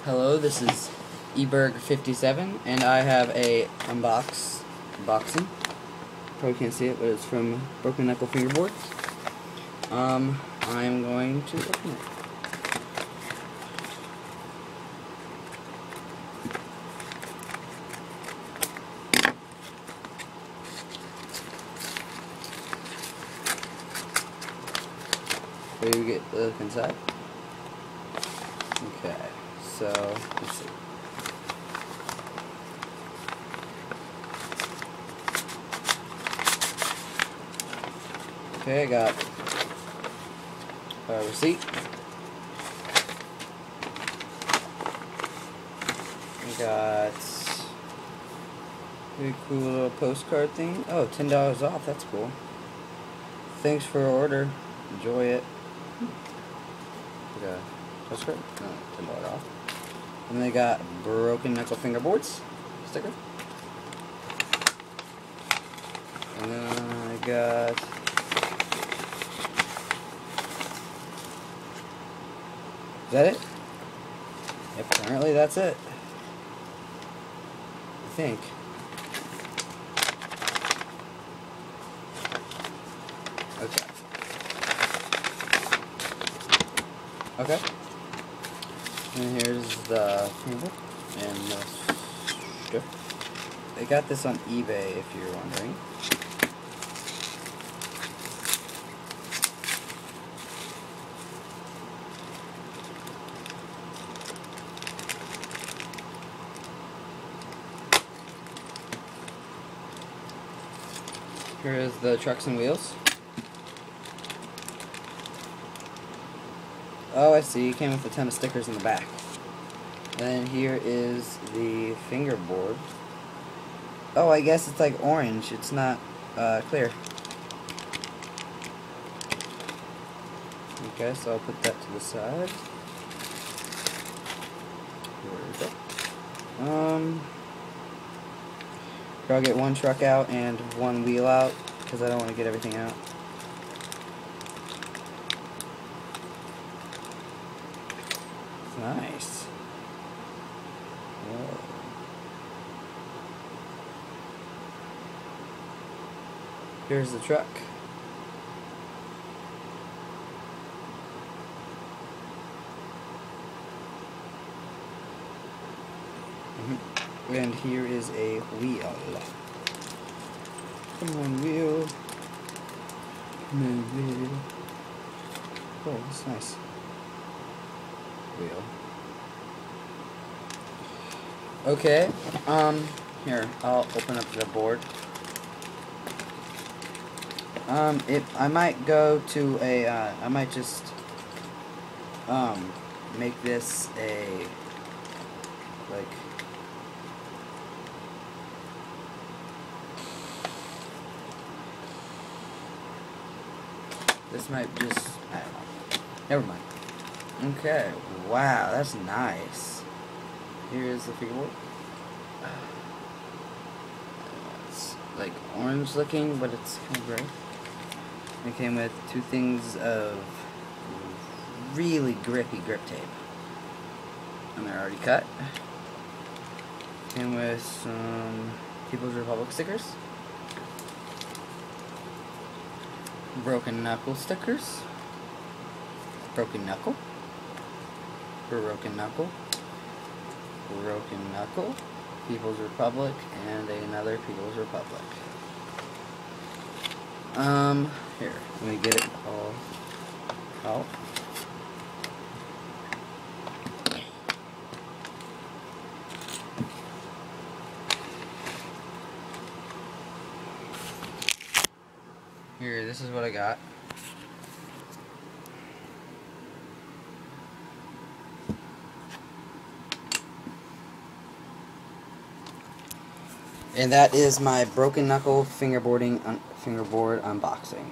Hello, this is eberg57, and I have a unboxing. Probably can't see it, but it's from Broken Knuckle Fingerboard. I'm going to open it. Here we get the look inside. Okay, so let's see. Okay, I got a receipt. I got a pretty cool little postcard thing. Oh, $10 off. That's cool. Thanks for your order. Enjoy it. Okay, postcard. No, $10 off. And they got Broken Knuckle Fingerboards sticker. And then I got is that it? Yep, apparently that's it. I think. Okay. Okay. And here's the fingerboard and the strip. They got this on eBay if you're wondering. Here's the trucks and wheels. Oh, I see. It came with a ton of stickers in the back. And then here is the fingerboard. Oh, I guess it's like orange. It's not clear. Okay, so I'll put that to the side. Here we go. I'll get one truck out and one wheel out because I don't want to get everything out. It's nice. Whoa. Here's the truck. And here is a wheel. Come on, wheel. Come on, wheel. Oh, that's nice. Wheel. Okay, here, I'll open up the board. I might go to a, I might just, make this a, like, this might just, I don't know. Never mind. Okay, wow, that's nice. Here's the fingerboard. It's like orange looking, but it's kind of gray. It came with two things of really grippy grip tape. And they're already cut. Came with some People's Republic stickers. Broken Knuckle stickers. Broken Knuckle. Broken Knuckle. Broken Knuckle. People's Republic. And another People's Republic. Here. Let me get it all out. Here, this is what I got. And that is my Broken Knuckle fingerboard unboxing.